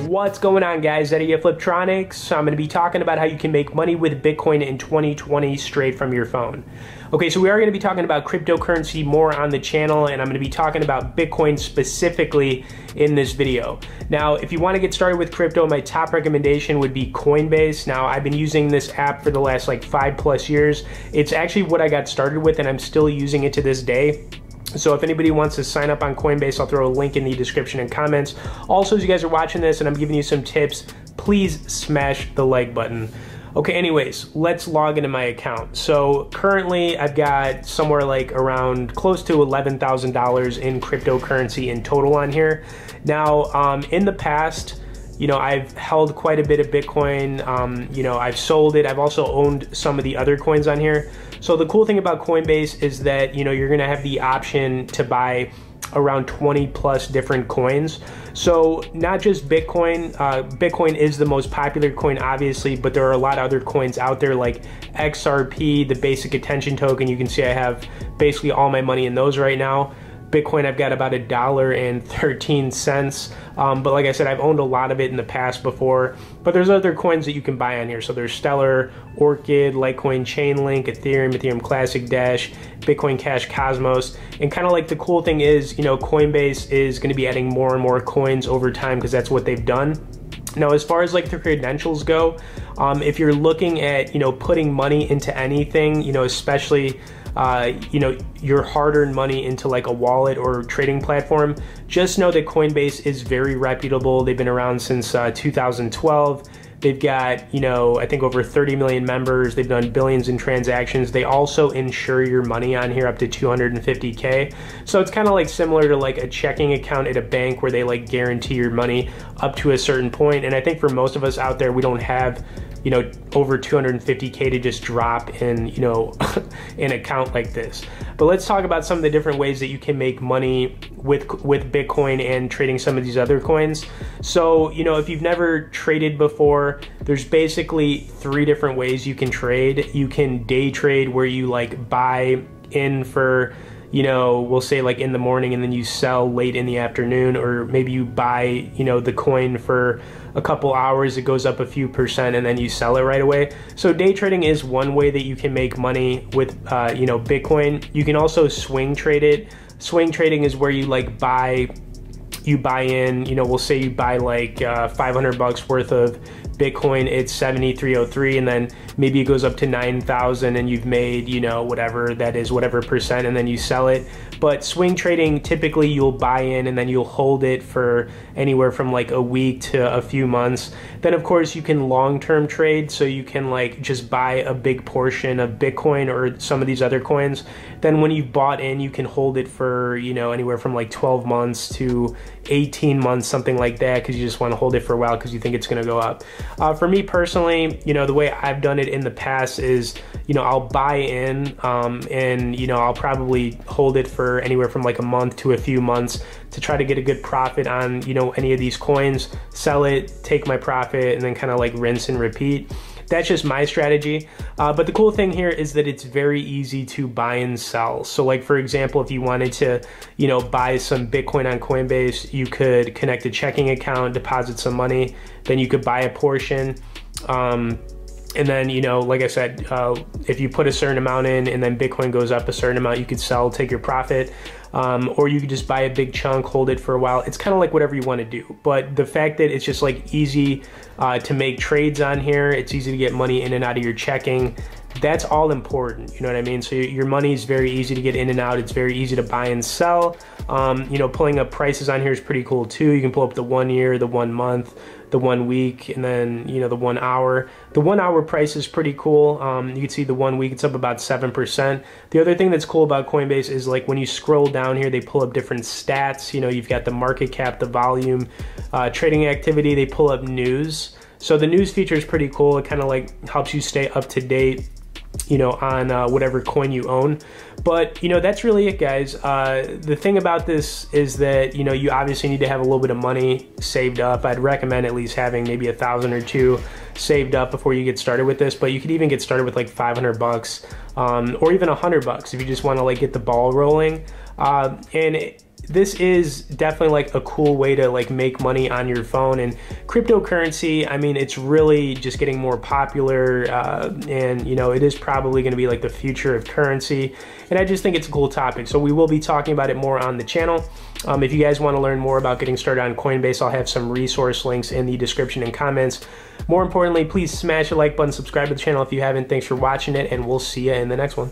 What's going on, guys? Eddie at Fliptroniks. I'm going to be talking about how you can make money with Bitcoin in 2020 straight from your phone. Okay, so we are going to be talking about cryptocurrency more on the channel, and I'm going to be talking about Bitcoin specifically in this video. Now, if you want to get started with crypto, my top recommendation would be Coinbase. Now, I've been using this app for the last like 5+ years. It's actually what I got started with, and I'm still using it to this day. So if anybody wants to sign up on Coinbase, I'll throw a link in the description and comments. Also, as you guys are watching this and I'm giving you some tips, please smash the like button. Okay, anyways, let's log into my account. So currently I've got somewhere like around close to $11,000 in cryptocurrency in total on here. Now, in the past, I've held quite a bit of Bitcoin. I've sold it. I've also owned some of the other coins on here. So the cool thing about Coinbase is that, you're going to have the option to buy around 20+ different coins. So not just Bitcoin. Bitcoin is the most popular coin, obviously, but there are a lot of other coins out there like XRP, the basic attention token. You can see I have basically all my money in those right now. Bitcoin, I've got about $1.13. But like I said, I've owned a lot of it in the past before. But there's other coins that you can buy on here. So there's Stellar, Orchid, Litecoin, Chainlink, Ethereum, Ethereum Classic, Dash, Bitcoin Cash, Cosmos. And kind of like the cool thing is, Coinbase is going to be adding more and more coins over time because that's what they've done. Now, as far as like the credentials go, if you're looking at, putting money into anything, especially your hard-earned money into like a wallet or trading platform, just know that Coinbase is very reputable. They've been around since 2012. They've got, I think over 30 million members. They've done billions in transactions. They also insure your money on here up to $250K. So it's kind of like similar to like a checking account at a bank where they like guarantee your money up to a certain point. And I think for most of us out there, we don't have over 250K to just drop in, an account like this. But let's talk about some of the different ways that you can make money with Bitcoin and trading some of these other coins. So, if you've never traded before, there's basically 3 different ways you can trade. You can day trade, where you like buy in for, we'll say like in the morning and then you sell late in the afternoon, or maybe you buy, the coin for a couple hours, it goes up a few percent and then you sell it right away. So day trading is one way that you can make money with, Bitcoin. You can also swing trade it. Swing trading is where you like buy in, we'll say you buy like $500 worth of Bitcoin, it's 7303, and then maybe it goes up to 9,000 and you've made, whatever that is, whatever percent, and then you sell it. But swing trading, typically you'll buy in and then you'll hold it for anywhere from like a week to a few months. Then of course you can long-term trade, so you can like just buy a big portion of Bitcoin or some of these other coins. Then when you've bought in, you can hold it for, anywhere from like 12 months to 18 months, something like that, because you just want to hold it for a while because you think it's going to go up. For me personally, the way I've done it in the past is, I'll buy in and, I'll probably hold it for anywhere from like a month to a few months to try to get a good profit on, any of these coins, sell it, take my profit, and then kind of like rinse and repeat. That's just my strategy. But the cool thing here is that it's very easy to buy and sell. So like, for example, if you wanted to, buy some Bitcoin on Coinbase, you could connect a checking account, deposit some money, then you could buy a portion. And then, like I said, if you put a certain amount in and then Bitcoin goes up a certain amount, you could sell, take your profit. Or you could just buy a big chunk, hold it for a while. It's kind of like whatever you want to do. But the fact that it's just like easy to make trades on here, it's easy to get money in and out of your checking, that's all important, you know what I mean? So your money is very easy to get in and out. It's very easy to buy and sell. Pulling up prices on here is pretty cool too. You can pull up the 1 year, the 1 month, the 1 week, and then, the 1 hour. The 1 hour price is pretty cool. You can see the 1 week, it's up about 7%. The other thing that's cool about Coinbase is like when you scroll down here, they pull up different stats. You've got the market cap, the volume, trading activity, they pull up news. So the news feature is pretty cool. It kind of like helps you stay up to date, on whatever coin you own. But, that's really it, guys. The thing about this is that, you obviously need to have a little bit of money saved up. I'd recommend at least having maybe $1,000 or $2,000 saved up before you get started with this. But you could even get started with like $500 or even $100 if you just want to like get the ball rolling. this is definitely like a cool way to like make money on your phone. And cryptocurrency, I mean, it's really just getting more popular, and you know, it is probably going to be like the future of currency. And I just think it's a cool topic. So we will be talking about it more on the channel. If you guys want to learn more about getting started on Coinbase, I'll have some resource links in the description and comments. More importantly, please smash the like button, subscribe to the channel if you haven't. Thanks for watching it, and we'll see you in the next one.